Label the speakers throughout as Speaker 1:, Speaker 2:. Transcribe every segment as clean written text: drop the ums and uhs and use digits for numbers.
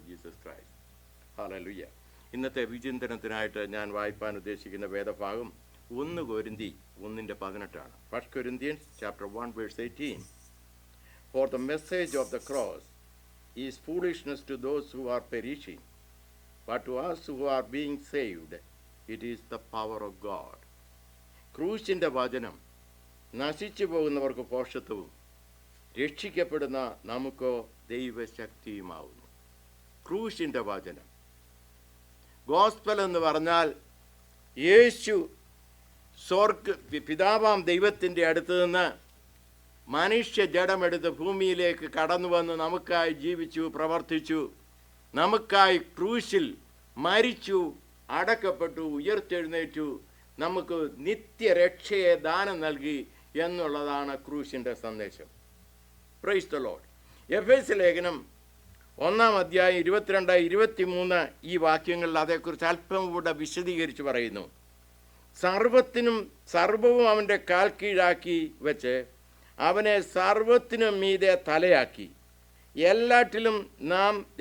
Speaker 1: Lord Jesus Christ. Hallelujah. ഇന്നത്തെ വിചിന്തനത്തിനായിട്ട് ഞാൻ വായിപ്പാൻ ഉദ്ദേശിക്കുന്ന വേദഭാഗം 1 കൊരിന്തി 1:18. 1 Corinthians chapter 1 verse 18. For the message of the cross is foolishness to those who are perishing, but to us who are being saved, it is the power of God. ക്രൂശിൻ്റെ വചനം നശിച്ചു പോകുന്നവർക്ക് പോഷത്വവും രക്ഷിക്കപ്പെടുന്ന നമുക്കോ ദൈവശക്തിയുമാവുന്നു. ക്രൂശിൻ്റെ വചനം, gospel എന്ന് പറഞ്ഞാൽ യേശു പിതാവാം ദൈവത്തിൻ്റെ അടുത്ത് നിന്ന് മനുഷ്യ ജഡമെടുത്ത് ഭൂമിയിലേക്ക് കടന്നു വന്ന് നമുക്കായി ജീവിച്ചു, പ്രവർത്തിച്ചു, നമുക്കായി ക്രൂശിൽ മരിച്ചു, അടക്കപ്പെട്ടു, ഉയർത്തെഴുന്നേറ്റു, നമുക്ക് നിത്യരക്ഷയെ ദാനം നൽകി എന്നുള്ളതാണ് ക്രൂശിൻ്റെ സന്ദേശം. Praise the Lord. എഫേസ്യ ലേഖനം 1:22-23 ഈ വാക്യങ്ങളിൽ അതേക്കുറിച്ച് അല്പം കൂടെ വിശദീകരിച്ച് പറയുന്നു. സർവവും അവൻ്റെ കാൽ കീഴാക്കി വെച്ച് അവനെ സർവത്തിനും മീതെ തലയാക്കി എല്ലാറ്റിലും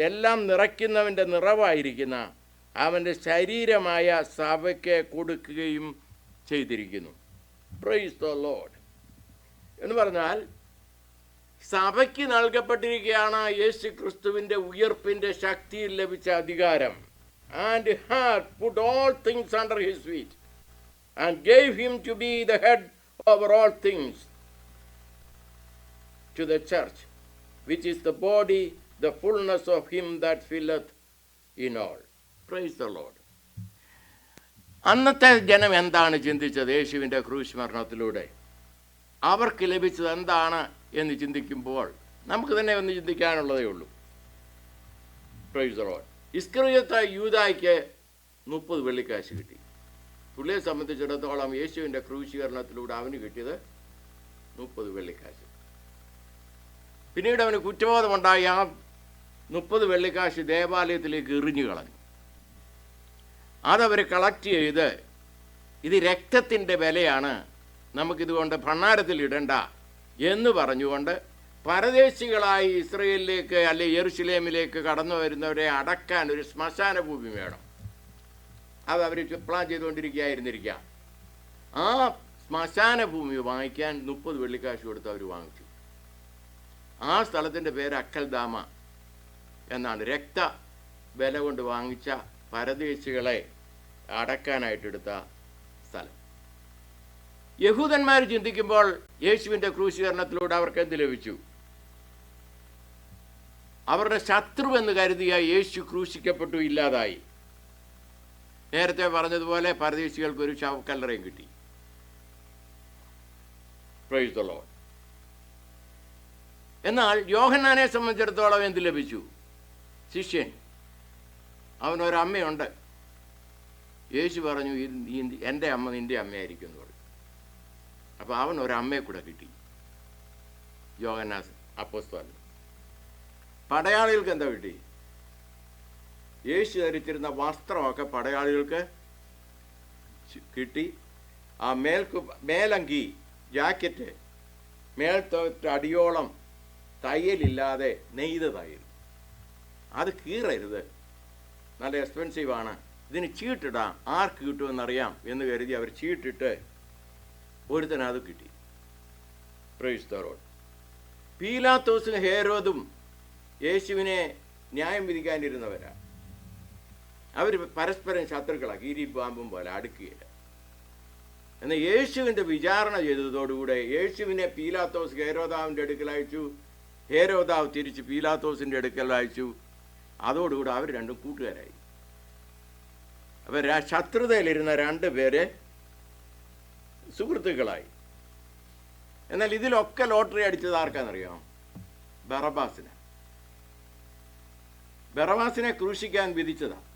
Speaker 1: എല്ലാം നിറയ്ക്കുന്നവൻ്റെ നിറവായിരിക്കുന്ന അവൻ്റെ ശരീരമായ സഭയ്ക്ക് കൊടുക്കുകയും ചെയ്തിരിക്കുന്നു. Praise the Lord. എന്ന് പറഞ്ഞാൽ സഭയ്ക്ക് നൽകപ്പെട്ടിരിക്കുകയാണ് യേശു ക്രിസ്തുവിൻ്റെ ഉയർപ്പിൻ്റെ ശക്തിയിൽ ലഭിച്ച അധികാരം. And had put all things under his feet and gave him to be the head over all things to the church which is the body, the fullness of him that filleth in all. Praise the Lord. അന്നത്തെ ജനം എന്താണ് ചിന്തിച്ചത് യേശുവിൻ്റെ ക്രൂശ് മരണത്തിലൂടെ? അവർക്ക് ലഭിച്ചത് എന്താണ് എന്ന് ചിന്തിക്കുമ്പോൾ നമുക്ക് തന്നെ ഒന്ന് ചിന്തിക്കാനുള്ളതേ ഉള്ളൂ. Praise the Lord. ഇസ്കറിയോത്ത യൂദായ്ക്ക് 30 വെള്ളിക്കാശ് കിട്ടി. പുള്ളിയെ സംബന്ധിച്ചിടത്തോളം യേശുവിൻ്റെ ക്രൂശീകരണത്തിലൂടെ അവന് കിട്ടിയത് 30 വെള്ളിക്കാശ്. പിന്നീട് അവന് കുറ്റബോധമുണ്ടായി ആ 30 വെള്ളിക്കാശ് ദേവാലയത്തിലേക്ക് എറിഞ്ഞു കളഞ്ഞു. അതവർ കളക്ട് ചെയ്ത് ഇത് രക്തത്തിൻ്റെ വിലയാണ്, നമുക്കിതുകൊണ്ട് ഭണ്ഡാരത്തിൽ ഇടണ്ട എന്ന് പറഞ്ഞുകൊണ്ട് പരദേശികളായി ഇസ്രയേലിലേക്ക് അല്ലെ യെരുശലേമിലേക്ക് കടന്നു വരുന്നവരെ അടക്കാൻ ഒരു ശ്മശാന ഭൂമി വേണം. അതവർ പ്ലാൻ ചെയ്തുകൊണ്ടിരിക്കുകയായിരുന്നിരിക്കാം. ആ ശ്മശാന ഭൂമി വാങ്ങിക്കാൻ 30 വെള്ളിക്കാശ് കൊടുത്ത് അവർ വാങ്ങിച്ചു. ആ സ്ഥലത്തിൻ്റെ പേര് അക്കൽദാമ എന്നാണ്. രക്ത വില കൊണ്ട് വാങ്ങിച്ച പരദേശികളെ അടക്കാനായിട്ടെടുത്ത സ്ഥലം. യഹൂദന്മാർ ചിന്തിക്കുമ്പോൾ യേശുവിൻ്റെ ക്രൂശീകരണത്തിലൂടെ അവർക്ക് എന്ത് ലഭിച്ചു? അവരുടെ ശത്രു എന്ന് കരുതിയ യേശു ക്രൂശിക്കപ്പെട്ടു, ഇല്ലാതായി. നേരത്തെ പറഞ്ഞതുപോലെ പരദേശികൾക്കൊരു ശവക്കല്ലറയും കിട്ടി. Praise the Lord. എന്നാൽ യോഹന്നാനെ സംബന്ധിച്ചിടത്തോളം എന്ത് ലഭിച്ചു? ശിഷ്യൻ, അവനൊരമ്മയുണ്ട്. യേശു പറഞ്ഞു, എൻ്റെ അമ്മ നിൻ്റെ അമ്മയായിരിക്കും എന്ന് പറഞ്ഞു. അപ്പോൾ അവൻ ഒരമ്മയെ കൂടെ കിട്ടി. യോഹന്നാൻ അപ്പോസ്തലൻ. പടയാളികൾക്ക് എന്താ കിട്ടി? യേശു ധരിച്ചിരുന്ന വസ്ത്രമൊക്കെ പടയാളികൾക്ക് കിട്ടി. ആ മേലങ്കി, ജാക്കറ്റ്, മേൽത്തോട്ട് അടിയോളം തയ്യലില്ലാതെ നെയ്തതായിരുന്നു. അത് കീറരുത്, നല്ല എക്സ്പെൻസീവാണ്, ഇതിന് ചീട്ടിടാം, ആർക്ക് കിട്ടുമെന്നറിയാം എന്ന് കരുതി അവർ ചീട്ടിട്ട് ഒരുത്തനത് കിട്ടി. Praise the Lord. പീലാത്തോസും ഹേരോദും യേശുവിനെ ന്യായം വിധിക്കാനിരുന്നവരാ. അവർ പരസ്പരം ശത്രുക്കളാണ്, കീരിയും പാമ്പും പോലെ അടുക്കുകയില്ല. എന്നാൽ യേശുവിൻ്റെ വിചാരണ ചെയ്തതോടുകൂടെ യേശുവിനെ പീലാത്തോസ് ഹേരോദാവിൻ്റെ അടുക്കൽ അയച്ചു, ഹേരോദാവ് തിരിച്ച് പീലാത്തോസിൻ്റെ അടുക്കൽ അയച്ചു. അതോടുകൂടി അവർ രണ്ടും കൂട്ടുകാരായി. അവർ ശത്രുതയിലിരുന്ന 2 പേര് സുഹൃത്തുക്കളായി. എന്നാൽ ഇതിലൊക്കെ ലോട്ടറി അടിച്ചത് ആർക്കാണെന്നറിയാം? ബറബാസിനെ. ബറബാസിനെ ക്രൂശിക്കാൻ വിധിച്ചതാണ്.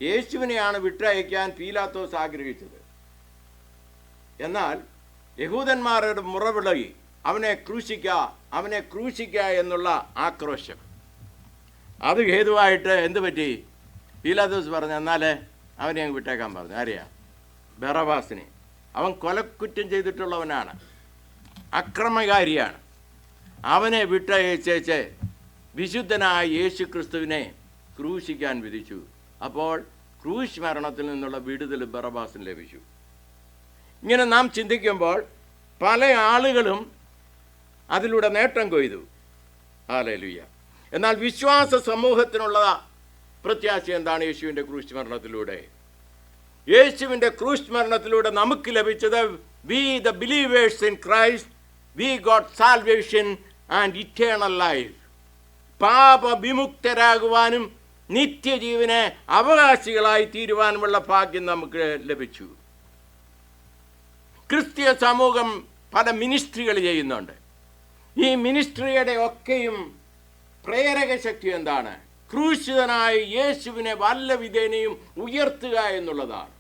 Speaker 1: യേശുവിനെയാണ് വിട്ടയക്കാൻ പീലാത്തോസ് ആഗ്രഹിച്ചത്. എന്നാൽ യഹൂദന്മാരുടെ മുറവിളകി അവനെ ക്രൂശിക്ക എന്നുള്ള ആക്രോശം, അത് ഹേതുവായിട്ട് എന്ത് പറ്റി? പീലാത്തോസ് പറഞ്ഞു, എന്നാൽ അവനെ അങ്ങ് വിട്ടേക്കാൻ പറഞ്ഞു. ആരെയാ? ബറബാസിനെ. അവൻ കൊലക്കുറ്റം ചെയ്തിട്ടുള്ളവനാണ്, അക്രമകാരിയാണ്. അവനെ വിട്ടയച്ചേച്ച് വിശുദ്ധനായ യേശു ക്രിസ്തുവിനെ ക്രൂശിക്കാൻ വിധിച്ചു. അപ്പോൾ ക്രൂശ് മരണത്തിൽ നിന്നുള്ള വിടുതൽ ബറബാസിന് ലഭിച്ചു. ഇങ്ങനെ നാം ചിന്തിക്കുമ്പോൾ പല ആളുകളും അതിലൂടെ നേട്ടം കൊയ്തു. ഹല്ലേലൂയ. എന്നാൽ വിശ്വാസ സമൂഹത്തിനുള്ള പ്രത്യാശ എന്താണ്? യേശുവിൻ്റെ ക്രൂശ് മരണത്തിലൂടെ. യേശുവിൻ്റെ ക്രൂശ് മരണത്തിലൂടെ നമുക്ക് ലഭിച്ചത്, we the believers in Christ we got salvation and eternal life. പാപവിമുക്തരാകുവാനും നിത്യജീവന് അവകാശികളായി തീരുവാനുമുള്ള ഭാഗ്യം നമുക്ക് ലഭിച്ചു. ക്രിസ്തീയ സമൂഹം പല മിനിസ്ട്രികൾ ചെയ്യുന്നുണ്ട്. ഈ മിനിസ്ട്രിയുടെ ഒക്കെയും പ്രേരക ശക്തി എന്താണ്? ക്രൂശിതനായ യേശുവിനെ വല്ല വിധേനയും ഉയർത്തുക എന്നുള്ളതാണ്.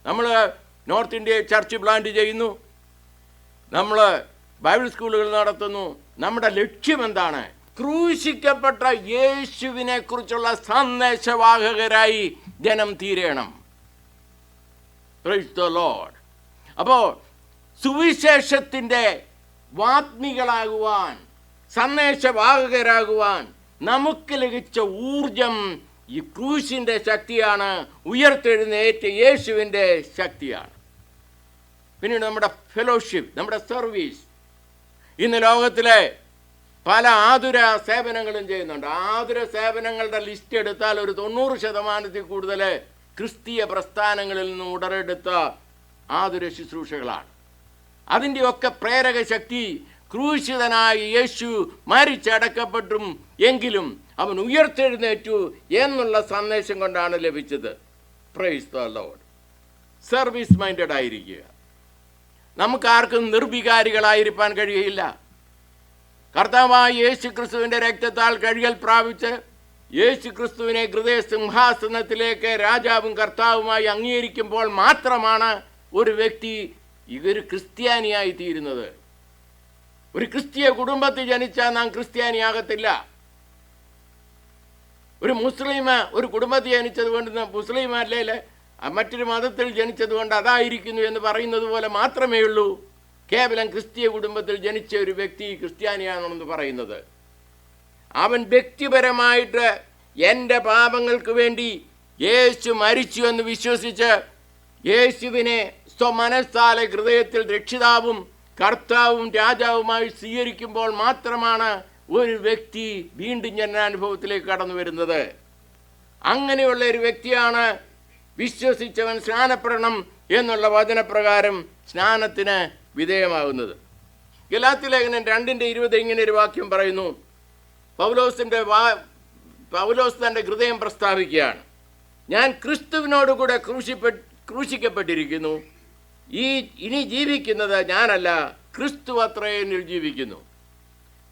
Speaker 1: നമ്മൾ നോർത്ത് ഇന്ത്യ ചർച്ച് പ്ലാന്റ് ചെയ്യുന്നു, നമ്മൾ ബൈബിൾ സ്കൂളുകൾ നടത്തുന്നു. നമ്മുടെ ലക്ഷ്യം എന്താണ്? ക്രൂശിക്കപ്പെട്ട യേശുവിനെ കുറിച്ചുള്ള സന്ദേശവാഹകരായി ജനം തീരണം. Price the Lord. അപ്പോൾ സുവിശേഷത്തിൻ്റെ വാഗ്മികളാകുവാൻ, സന്ദേശവാഹകരാകുവാൻ നമുക്ക് ലഭിച്ച ഊർജം ഈ ക്രൂശിൻ്റെ ശക്തിയാണ്, ഉയർത്തെഴുന്നേറ്റ യേശുവിൻ്റെ ശക്തിയാണ്. പിന്നീട് നമ്മുടെ ഫെലോഷിപ്പ്, നമ്മുടെ സർവീസ്. ഇന്ന് ലോകത്തിലെ പല ആതുര സേവനങ്ങളും ചെയ്യുന്നുണ്ട്. ആതുര സേവനങ്ങളുടെ ലിസ്റ്റ് എടുത്താൽ ഒരു 90% കൂടുതൽ ക്രിസ്തീയ പ്രസ്ഥാനങ്ങളിൽ നിന്ന് ഉടലെടുത്ത ആതുര ശുശ്രൂഷകളാണ്. അതിൻ്റെയൊക്കെ പ്രേരക ശക്തി ക്രൂശിതനായ യേശു മരിച്ചടക്കപ്പെട്ടും എങ്കിലും അവൻ ഉയർത്തെഴുന്നേറ്റു എന്നുള്ള സന്ദേശം കൊണ്ടാണ് ലഭിച്ചത്. Price the Lord. Service minded ആയിരിക്കുക. നമുക്കാർക്കും നിർവികാരികളായിരിക്കാൻ കഴിയുകയില്ല. കർത്താവായ യേശു ക്രിസ്തുവിൻ്റെ രക്തത്താൽ കഴുകൽ പ്രാപിച്ച് യേശു ക്രിസ്തുവിനെ ഹൃദയ സിംഹാസനത്തിലേക്ക് രാജാവും കർത്താവുമായി അംഗീകരിക്കുമ്പോൾ മാത്രമാണ് ഒരു വ്യക്തി ഒരു ക്രിസ്ത്യാനിയായി തീരുന്നത്. ഒരു ക്രിസ്തീയ കുടുംബത്തിൽ ജനിച്ചാൽ നാം ക്രിസ്ത്യാനിയാകത്തില്ല. ഒരു മുസ്ലിം ഒരു കുടുംബത്തിൽ ജനിച്ചത് കൊണ്ട് മുസ്ലിം അല്ലേൽ മറ്റൊരു മതത്തിൽ ജനിച്ചത് കൊണ്ട് അതായിരിക്കുന്നു എന്ന് പറയുന്നത് പോലെ മാത്രമേ ഉള്ളൂ കേവലം ക്രിസ്തീയ കുടുംബത്തിൽ ജനിച്ച ഒരു വ്യക്തി ക്രിസ്ത്യാനിയാണെന്ന് പറയുന്നത്. അവൻ വ്യക്തിപരമായിട്ട് എൻ്റെ പാപങ്ങൾക്ക് വേണ്ടി യേശു മരിച്ചു എന്ന് വിശ്വസിച്ച് യേശുവിനെ സ്വമനസ്സാലെ ഹൃദയത്തിൽ രക്ഷിതാവും കർത്താവും രാജാവുമായി സ്വീകരിക്കുമ്പോൾ മാത്രമാണ് ഒരു വ്യക്തി വീണ്ടും ജനനാനുഭവത്തിലേക്ക് കടന്നു വരുന്നത്. അങ്ങനെയുള്ള ഒരു വ്യക്തിയാണ് വിശ്വസിച്ചവൻ സ്നാനപ്പെടണം എന്നുള്ള വചനപ്രകാരം സ്നാനത്തിന് വിധേയമാകുന്നത്. ഗലാത്യ ലേഖനം 2:20 ഇങ്ങനെ ഒരു വാക്യം പറയുന്നു. പൗലോസ് തൻ്റെ ഹൃദയം പ്രസ്താവിക്കുകയാണ്. ഞാൻ ക്രിസ്തുവിനോടുകൂടെ ക്രൂശിക്കപ്പെട്ടിരിക്കുന്നു. ഇനി ജീവിക്കുന്നത് ഞാനല്ല, ക്രിസ്തു അത്രേ എന്നിൽ ജീവിക്കുന്നു.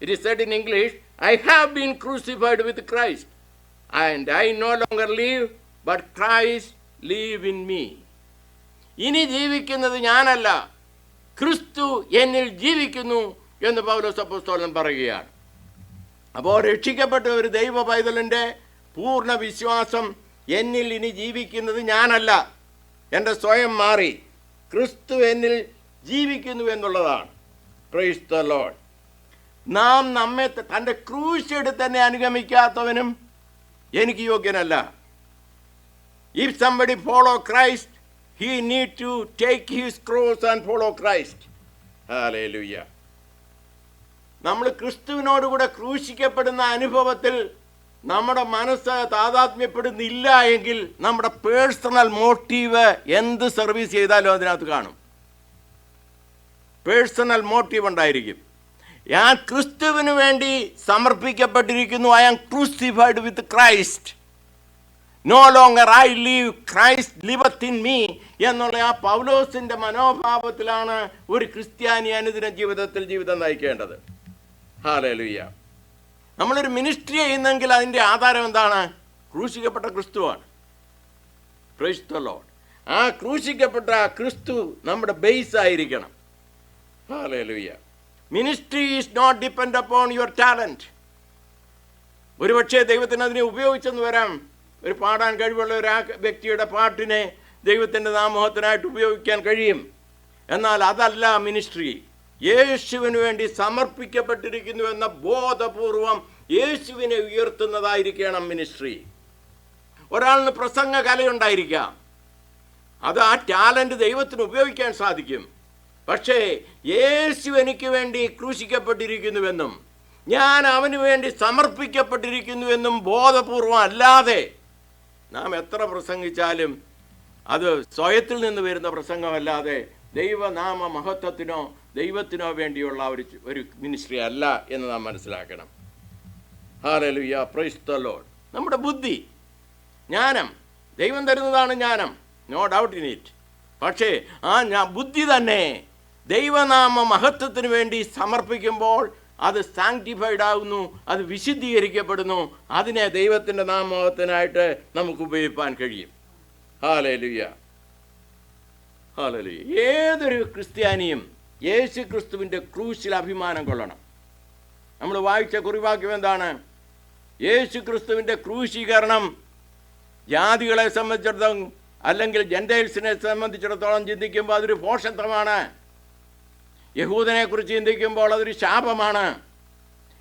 Speaker 1: It is said in English, I have been crucified with Christ, and I no longer live, but Christ live in me. ഇനി ജീവിക്കുന്നത് ഞാനല്ല, ക്രിസ്തു എന്നിൽ ജീവിക്കുന്നു എന്ന് പൗലോസ് അപ്പോസ്തലൻ പറയുകയാണ്. അപ്പോൾ രക്ഷിക്കപ്പെട്ട ഒരു ദൈവ പൈതലിൻ്റെ പൂർണ്ണ വിശ്വാസം എന്നിൽ ഇനി ജീവിക്കുന്നത് ഞാനല്ല, എൻ്റെ സ്വയം മാറി ക്രിസ്തു എന്നിൽ ജീവിക്കുന്നു എന്നുള്ളതാണ്. Price the Lord. നാം നമ്മെ തൻ്റെ ക്രൂശ് എടുത്ത് തന്നെ അനുഗമിക്കാത്തവനും എനിക്ക് യോഗ്യനല്ല. If somebody follow Christ, he need to take his cross and follow Christ. Hallelujah. നമ്മൾ ക്രിസ്തുവിനോടുകൂടെ ക്രൂശിക്കപ്പെടുന്ന അനുഭവത്തിൽ നമ്മുടെ മനസ്സ് താതാത്മ്യപ്പെടുന്നില്ല എങ്കിൽ നമ്മുടെ പേഴ്സണൽ മോട്ടീവ് എന്ത് സർവീസ് ചെയ്താലും അതിനകത്ത് കാണും. പേഴ്സണൽ മോട്ടീവ് ഉണ്ടായിരിക്കും. ഞാൻ ക്രിസ്തുവിന് വേണ്ടി സമർപ്പിക്കപ്പെട്ടിരിക്കുന്നു. I am crucified with Christ. No longer I live, Christ liveth in me എന്നുള്ള ആ പൗലോസിൻ്റെ മനോഭാവത്തിലാണ് ഒരു ക്രിസ്ത്യാനി അനുദിന ജീവിതത്തിൽ ജീവിതം നയിക്കേണ്ടത്. ഹല്ലേലൂയ. നമ്മളൊരു മിനിസ്ട്രി ചെയ്യുന്നെങ്കിൽ അതിൻ്റെ ആധാരം എന്താണ്? ക്രൂശിക്കപ്പെട്ട ക്രിസ്തുവാണ്. Praise the Lord. ആ ക്രൂശിക്കപ്പെട്ട ക്രിസ്തു നമ്മുടെ ബേസ് ആയിരിക്കണം. Hallelujah. Ministry is not depend upon your talent. ഒരുപക്ഷെ ദൈവത്തിന് അതിനെ ഉപയോഗിച്ചെന്ന് വരാം. ഒരു പാടാൻ കഴിവുള്ള ഒരു വ്യക്തിയുടെ പാട്ടിനെ ദൈവത്തിൻ്റെ നാമോഹത്തിനായിട്ട് ഉപയോഗിക്കാൻ കഴിയും. എന്നാൽ അതല്ല മിനിസ്ട്രി. യേശുവിന് വേണ്ടി സമർപ്പിക്കപ്പെട്ടിരിക്കുന്നു എന്ന ബോധപൂർവം യേശുവിനെ ഉയർത്തുന്നതായിരിക്കണം മിനിസ്ട്രി. ഒരാളിന് പ്രസംഗ കലയുണ്ടായിരിക്കാം, അത് ആ ടാലൻറ്റ് ദൈവത്തിന് ഉപയോഗിക്കാൻ സാധിക്കും. പക്ഷേ യേശു എനിക്ക് വേണ്ടി ക്രൂശിക്കപ്പെട്ടിരിക്കുന്നുവെന്നും ഞാൻ അവന് വേണ്ടി സമർപ്പിക്കപ്പെട്ടിരിക്കുന്നുവെന്നും ബോധപൂർവം അല്ലാതെ നാം എത്ര പ്രസംഗിച്ചാലും അത് സ്വയത്തിൽ നിന്ന് വരുന്ന പ്രസംഗമല്ലാതെ ദൈവനാമ മഹത്വത്തിനോ ദൈവത്തിനോ വേണ്ടിയുള്ള ഒരു മിനിസ്ട്രി അല്ല എന്ന് നാം മനസ്സിലാക്കണം. Hallelujah, price the Lord. നമ്മുടെ ബുദ്ധി, ജ്ഞാനം ദൈവം തരുന്നതാണ് ജ്ഞാനം, നോ ഡൗട്ട് ഇൻ ഇറ്റ്. പക്ഷേ ആ ബുദ്ധി തന്നെ ദൈവനാമ മഹത്വത്തിന് വേണ്ടി സമർപ്പിക്കുമ്പോൾ അത് സാങ്ക്ടിഫൈഡ് ആകുന്നു, അത് വിശുദ്ധീകരിക്കപ്പെടുന്നു. അതിനെ ദൈവത്തിൻ്റെ നാമത്തിനായിട്ട് നമുക്ക് ഉപയോഗിക്കാൻ കഴിയും. Hallelujah, hallelujah. ഏതൊരു ക്രിസ്ത്യാനിയും യേശു ക്രിസ്തുവിൻ്റെ ക്രൂശിൽ അഭിമാനം കൊള്ളണം. നമ്മൾ വായിച്ച കുറിവാക്യം എന്താണ്? യേശു ക്രിസ്തുവിൻ്റെ ക്രൂശീകരണം ജാതികളെ സംബന്ധിച്ചിടത്തോളം അല്ലെങ്കിൽ ജെൻറ്റൈൽസിനെ സംബന്ധിച്ചിടത്തോളം ചിന്തിക്കുമ്പോൾ അതൊരു ഭോഷത്വമാണ്. യഹൂദനെക്കുറിച്ച് ചിന്തിക്കുമ്പോൾ അതൊരു ശാപമാണ്.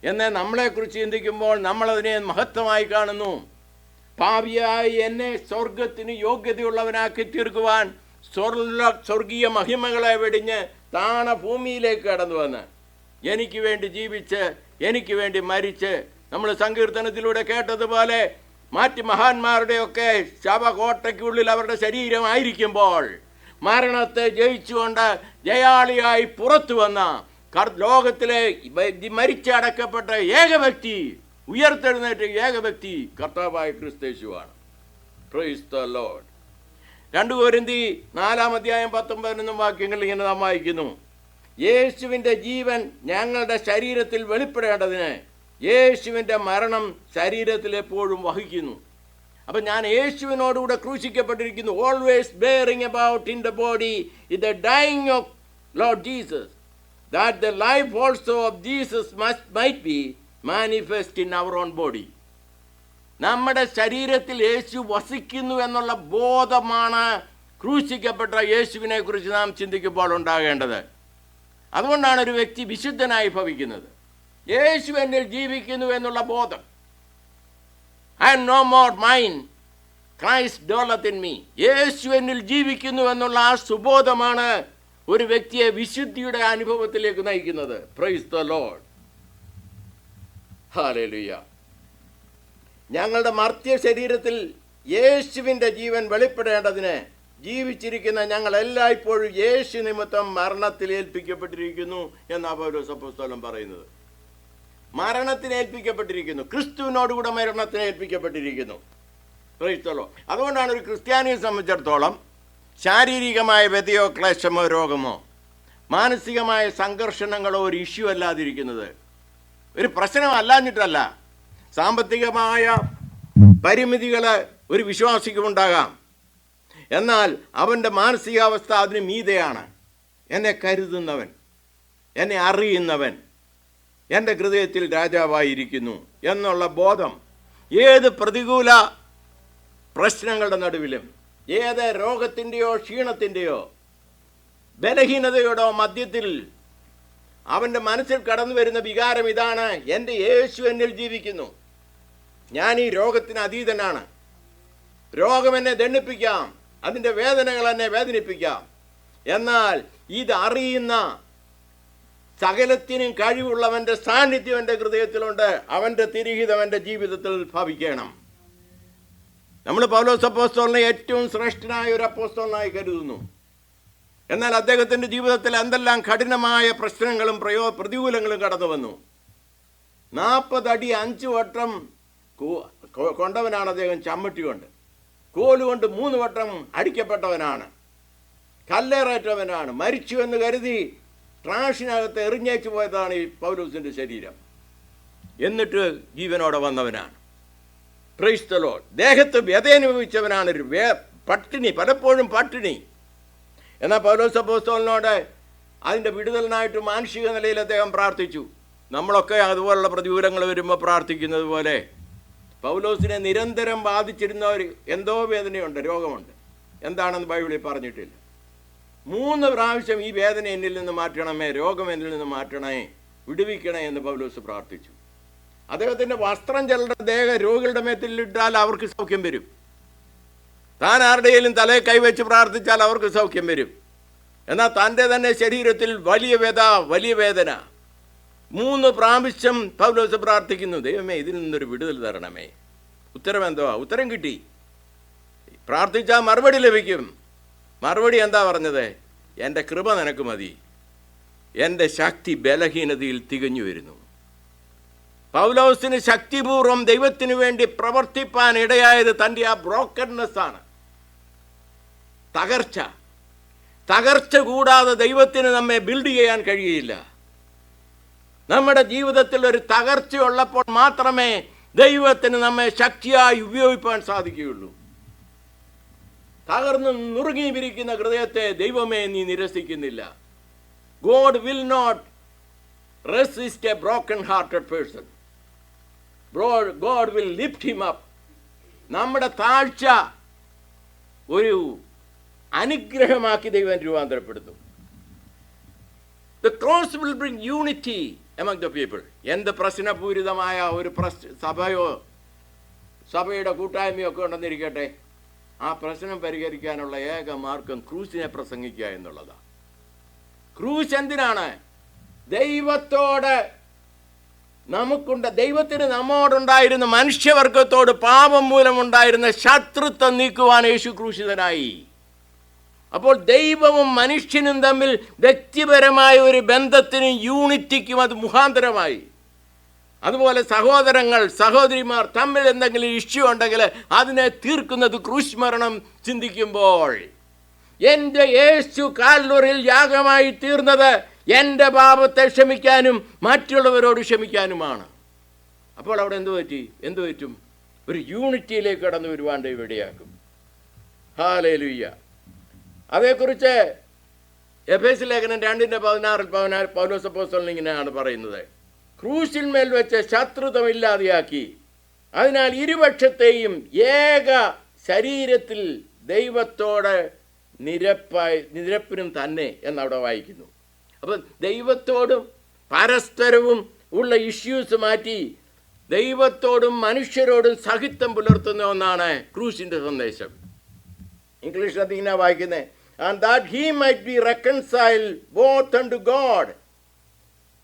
Speaker 1: എന്നാൽ നമ്മളെക്കുറിച്ച് ചിന്തിക്കുമ്പോൾ നമ്മളതിനെ മഹത്വമായി കാണുന്നു. പാപിയായി എന്നെ സ്വർഗത്തിന് യോഗ്യതയുള്ളവനാക്കി തീർക്കുവാൻ സ്വർഗീയ മഹിമകളെ വെടിഞ്ഞ് താണ ഭൂമിയിലേക്ക് കടന്നു വന്ന് എനിക്ക് വേണ്ടി ജീവിച്ച് എനിക്ക് വേണ്ടി മരിച്ച്, നമ്മൾ സങ്കീർത്തനത്തിലൂടെ കേട്ടതുപോലെ മറ്റ് മഹാന്മാരുടെയൊക്കെ ശവകോട്ടയ്ക്കുള്ളിൽ അവരുടെ ശരീരമായിരിക്കുമ്പോൾ മരണത്തെ ജയിച്ചുകൊണ്ട് ജയാളിയായി പുറത്തു വന്ന ലോകത്തിലെ മരിച്ചടക്കപ്പെട്ട ഏക വ്യക്തി, ഉയർത്തെഴുന്നേറ്റ ഏക വ്യക്തി കർത്താവായ ക്രിസ്തേശുവാണ്. Praise the Lord. 2 കൊരിന്ത്യർ 4:19 വാക്യങ്ങൾ ഇങ്ങനെ നാം വായിക്കുന്നു: യേശുവിൻ്റെ ജീവൻ ഞങ്ങളുടെ ശരീരത്തിൽ വെളിപ്പെടേണ്ടതിന് യേശുവിൻ്റെ മരണം ശരീരത്തിൽ എപ്പോഴും വഹിക്കുന്നു. അപ്പം ഞാൻ യേശുവിനോടുകൂടെ ക്രൂശിക്കപ്പെട്ടിരിക്കുന്നു. Always bearing about in the body the dying of Lord Jesus, that the life also of Jesus might be manifest in our own body. നമ്മുടെ ശരീരത്തിൽ യേശു വസിക്കുന്നു എന്നുള്ള ബോധമാണ് ക്രൂശിക്കപ്പെട്ട യേശുവിനെ കുറിച്ച് നാം ചിന്തിക്കുമ്പോൾ ഉണ്ടാകേണ്ടത്. അതുകൊണ്ടാണ് ഒരു വ്യക്തി വിശുദ്ധനായി ഭവിക്കുന്നത്. യേശു എന്നിൽ ജീവിക്കുന്നു എന്നുള്ള ബോധം. I am no more mine, Christ dwelleth in me. യേശു എന്നിൽ ജീവിക്കുന്നു എന്നുള്ള ആ സുബോധമാണ് ഒരു വ്യക്തിയെ വിശുദ്ധിയുടെ അനുഭവത്തിലേക്ക് നയിക്കുന്നത്. Price the lord, hallelujah. ഞങ്ങളുടെ മർത്യ ശരീരത്തിൽ യേശുവിൻ്റെ ജീവൻ വെളിപ്പെടേണ്ടതിന് ജീവിച്ചിരിക്കുന്ന ഞങ്ങൾ എല്ലായ്പ്പോഴും യേശു നിമിത്തം മരണത്തിൽ ഏൽപ്പിക്കപ്പെട്ടിരിക്കുന്നു എന്നാണ് പൗലോസ് അപ്പോസ്തലൻ പറയുന്നത്. മരണത്തിന് ഏൽപ്പിക്കപ്പെട്ടിരിക്കുന്നു, ക്രിസ്തുവിനോടുകൂടെ മരണത്തിന് ഏൽപ്പിക്കപ്പെട്ടിരിക്കുന്നു. Price the Lord. അതുകൊണ്ടാണ് ഒരു ക്രിസ്ത്യാനിയെ സംബന്ധിച്ചിടത്തോളം ശാരീരികമായ വ്യതയോ ക്ലേശമോ രോഗമോ മാനസികമായ സംഘർഷങ്ങളോ ഒരു ഇഷ്യൂ അല്ലാതിരിക്കുന്നത്. ഒരു പ്രശ്നമല്ലാഞ്ഞിട്ടല്ല, സാമ്പത്തികമായ പരിമിതികൾ ഒരു വിശ്വാസിക്കുമുണ്ടാകാം, എന്നാൽ അവൻ്റെ മാനസികാവസ്ഥ അതിന് മീതെയാണ്. എന്നെ കരുതുന്നവൻ, എന്നെ അറിയുന്നവൻ എൻ്റെ ഹൃദയത്തിൽ രാജാവായിരിക്കുന്നു എന്നുള്ള ബോധം ഏത് പ്രതികൂല പ്രശ്നങ്ങളുടെ നടുവിലും, ഏത് രോഗത്തിൻ്റെയോ ക്ഷീണത്തിൻ്റെയോ ബലഹീനതയുടെ മധ്യത്തിൽ അവൻ്റെ മനസ്സിൽ കടന്നു വരുന്ന വികാരം ഇതാണ്: എൻ്റെ യേശു എന്നിൽ ജീവിക്കുന്നു, ഞാൻ ഈ രോഗത്തിന് അതീതനാണ്. രോഗം എന്നെ ദണ്ഡിപ്പിക്കാം, അതിൻ്റെ വേദനകൾ എന്നെ വേദനിപ്പിക്കാം, എന്നാൽ ഇതറിയുന്ന സകലത്തിനും കഴിവുള്ളവൻ്റെ സാന്നിധ്യം എൻ്റെ ഹൃദയത്തിലുണ്ട്. അവൻ്റെ തിരിഹിതം എൻ്റെ ജീവിതത്തിൽ ഭവിക്കണം. നമ്മൾ പൗലോസ് അപ്പോസ്തലനെ ഏറ്റവും ശ്രേഷ്ഠനായ ഒരു അപ്പോസ്തലനായി കരുതുന്നു. എന്നാൽ അദ്ദേഹത്തിൻ്റെ ജീവിതത്തിൽ എന്തെല്ലാം കഠിനമായ പ്രശ്നങ്ങളും പ്രതികൂലങ്ങളും കടന്നു വന്നു. 40 അടി 5 വട്ടം കൊണ്ടവനാണ് അദ്ദേഹം. ചമ്മട്ടി കൊണ്ട്, കോലുകൊണ്ട് 3 വട്ടം അടിക്കപ്പെട്ടവനാണ്, കല്ലേറേറ്റവനാണ്. മരിച്ചു എന്ന് കരുതി ട്രാഷിനകത്ത് എറിഞ്ഞേച്ചു പോയതാണ് ഈ പൗലോസിൻ്റെ ശരീരം. എന്നിട്ട് ജീവനോടെ വന്നവനാണ്. Price the Lord. ദേഹത്ത് വ്യതയനുഭവിച്ചവനാണ്, ഒരു പട്ടിണി, പലപ്പോഴും പട്ടിണി. എന്നാൽ പൗലോസ് അപ്പോസ്തലനോട് അതിൻ്റെ വിടുതലിനായിട്ട് മാനുഷിക നിലയിൽ അദ്ദേഹം പ്രാർത്ഥിച്ചു. നമ്മളൊക്കെ അതുപോലുള്ള പ്രതികൂലങ്ങൾ വരുമ്പോൾ പ്രാർത്ഥിക്കുന്നത് പോലെ പൗലോസിനെ നിരന്തരം ബാധിച്ചിരുന്ന ഒരു എന്തോ വേദനയുണ്ട്, രോഗമുണ്ട്. എന്താണെന്ന് ബൈബിളിൽ പറഞ്ഞിട്ടില്ല. 3 പ്രാവശ്യം ഈ വേദന എന്നിൽ നിന്ന് മാറ്റണമേ, രോഗം എന്നിൽ നിന്ന് മാറ്റണേ, വിടുവിക്കണേ എന്ന് പൗലോസ് പ്രാർത്ഥിച്ചു. അദ്ദേഹത്തിൻ്റെ വസ്ത്രം ചിലരുടെ രോഗികളുടെ മേത്തിലിട്ടാൽ അവർക്ക് സൗഖ്യം വരും. താൻ ആരുടെയും തലയിൽ കൈവച്ച് പ്രാർത്ഥിച്ചാൽ അവർക്ക് സൗഖ്യം വരും. എന്നാൽ തൻ്റെ തന്നെ ശരീരത്തിൽ വലിയ വേദന 3 പ്രാവശ്യം പൗലോസ് പ്രാർത്ഥിക്കുന്നു, ദൈവമേ ഇതിൽ നിന്നൊരു വിടുതൽ തരണമേ. ഉത്തരം എന്തുവാ? ഉത്തരം കിട്ടി. പ്രാർത്ഥിച്ചാൽ മറുപടി ലഭിക്കും. മറുപടി എന്താ പറഞ്ഞത്? എൻ്റെ കൃപ നിനക്ക് മതി, എൻ്റെ ശക്തി ബലഹീനതയിൽ തികഞ്ഞു വരുന്നു. പൗലോസിന് ശക്തിപൂർവ്വം ദൈവത്തിന് വേണ്ടി പ്രവർത്തിപ്പാൻ ഇടയായത് തൻ്റെ ആ ബ്രോക്കൺനെസ് ആണ്. തകർച്ച കൂടാതെ ദൈവത്തിന് നമ്മെ ബിൽഡ് ചെയ്യാൻ കഴിയില്ല. നമ്മുടെ ജീവിതത്തിൽ ഒരു തകർച്ചയുള്ളപ്പോൾ മാത്രമേ ദൈവത്തിന് നമ്മെ ശക്തിയായി ഉപയോഗിക്കാൻ സാധിക്കുകയുള്ളൂ. തകർന്ന് നുറുങ്ങിയിരിക്കുന്ന ഹൃദയത്തെ ദൈവമേ നീ നിരസിക്കുന്നില്ല. God will not resist a broken hearted person. God will lift him up. നമ്മുടെ താഴ്ച ഒരു അനുഗ്രഹമാക്കി ദൈവം രൂപാന്തരപ്പെടുത്തും. The cross will bring unity among the people. എന്ത് പ്രശ്നപൂരിതമായ ഒരു സഭയുടെ കൂട്ടായ്മയോ ഒക്കെ ഉണ്ടെന്നിരിക്കട്ടെ, ആ പ്രശ്നം പരിഹരിക്കാനുള്ള ഏക മാർഗം ക്രൂസിനെ പ്രസംഗിക്കുക എന്നുള്ളതാണ്. ക്രൂസ് എന്തിനാണ്? ദൈവത്തിന് നമ്മോടുണ്ടായിരുന്ന മനുഷ്യവർഗത്തോട് പാപം മൂലമുണ്ടായിരുന്ന ശത്രുത്വം നീക്കുവാൻ യേശു ക്രൂശിതനായി. അപ്പോൾ ദൈവവും മനുഷ്യനും തമ്മിൽ വ്യക്തിപരമായ ഒരു ബന്ധത്തിനും യൂണിറ്റിക്കും അത് മുഖാന്തരമായി. അതുപോലെ സഹോദരിമാർ തമ്മിൽ എന്തെങ്കിലും ഇഷ്യൂ ഉണ്ടെങ്കിൽ അതിനെ തീർക്കുന്നത് ക്രൂശ് മരണം ചിന്തിക്കുമ്പോൾ. എൻ്റെ യേശു കാൽവറിയിൽ യാഗമായി തീർന്നത് എൻ്റെ പാപത്തെ ക്ഷമിക്കാനും മറ്റുള്ളവരോട് ക്ഷമിക്കാനുമാണ്. അപ്പോൾ അവിടെ എന്തു പറ്റും? ഒരു യൂണിറ്റിയിലേക്ക് കടന്നു വരുവാൻ ഇവിടെയാക്കും. ഹല്ലേലൂയ. അതേക്കുറിച്ച് എഫേസ്യ ലേഖനം 2:16 പൗലോസ് അപ്പോസ്തലൻ ഇങ്ങനെയാണ് പറയുന്നത്, ക്രൂശിന്മേൽ വെച്ച് ശത്രുത്വം ഇല്ലാതെയാക്കി, അതിനാൽ ഇരുപക്ഷത്തെയും ഏക ശരീരത്തിൽ ദൈവത്തോട് നിരപ്പിനും തന്നെ എന്നവിടെ വായിക്കുന്നു. അപ്പം ദൈവത്തോടും പരസ്പരവും ഉള്ള ഇഷ്യൂസ് മാറ്റി ദൈവത്തോടും മനുഷ്യരോടും സഹിത്വം പുലർത്തുന്ന ഒന്നാണ് ക്രൂശിൻ്റെ സന്ദേശം. ഇംഗ്ലീഷിൽ അതിങ്ങനെ വായിക്കുന്നത്, and that he might be reconciled both unto God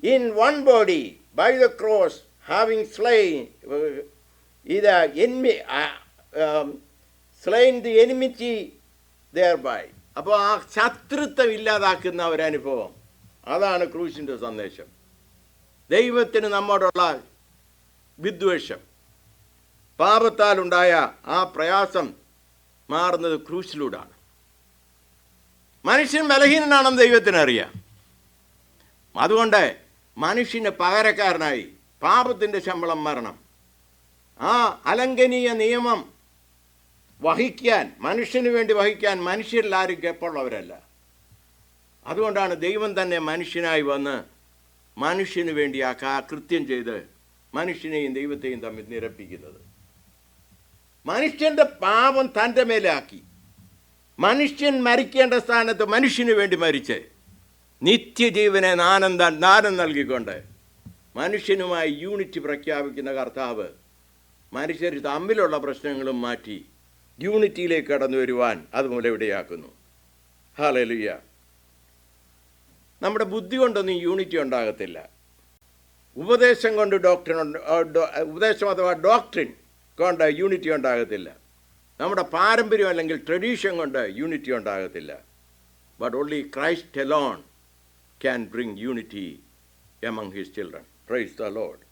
Speaker 1: in one body by the cross, having slain the enmity thereby. അപ്പോൾ ആ ശത്രുത്വം ഇല്ലാതാക്കുന്ന ഒരനുഭവം, അതാണ് ക്രൂശിൻ്റെ സന്ദേശം. ദൈവത്തിന് നമ്മോടുള്ള വിദ്വേഷം, പാപത്താലുണ്ടായ ആ പ്രയാസം മാറുന്നത് ക്രൂശിലൂടെയാണ്. മനുഷ്യൻ ബലഹീനനാണെന്ന് ദൈവത്തിനറിയാം. അതുകൊണ്ട് മനുഷ്യന് പകരക്കാരനായി പാപത്തിൻ്റെ ശമ്പളം മരണം, ആ അലംഘനീയ നിയമം മനുഷ്യന് വേണ്ടി വഹിക്കാൻ മനുഷ്യരിൽ ആരും കെപ്പുള്ളവരല്ല. അതുകൊണ്ടാണ് ദൈവം തന്നെ മനുഷ്യനായി വന്ന് മനുഷ്യന് വേണ്ടി ആ കൃത്യം ചെയ്ത് മനുഷ്യനെയും ദൈവത്തെയും തമ്മിൽ നിരപ്പിക്കുന്നത്. മനുഷ്യൻ്റെ പാപം തൻ്റെ മേലാക്കി മനുഷ്യൻ മരിക്കേണ്ട സ്ഥാനത്ത് മനുഷ്യന് വേണ്ടി മരിച്ച് നിത്യജീവനെ ദാനം നൽകിക്കൊണ്ട് മനുഷ്യനുമായി യൂണിറ്റി പ്രഖ്യാപിക്കുന്ന കർത്താവ് മനുഷ്യർ തമ്മിലുള്ള പ്രശ്നങ്ങളും മാറ്റി യൂണിറ്റിയിലേക്ക് കടന്നു വരുവാൻ അതുമൂലം ഇവിടെയാക്കുന്നു. ഹല്ലേലൂയ. നമ്മുടെ ബുദ്ധി കൊണ്ടൊന്നും യൂണിറ്റി ഉണ്ടാകത്തില്ല. ഉപദേശം കൊണ്ട് ഉപദേശം അഥവാ ഡോക്ട്രിൻ കൊണ്ട് യൂണിറ്റി ഉണ്ടാകത്തില്ല. നമ്മുടെ പാരമ്പര്യം അല്ലെങ്കിൽ ട്രഡീഷൻ കൊണ്ട് യൂണിറ്റി ഉണ്ടാകത്തില്ല. But only Christ alone can bring unity among his children. Praise the Lord.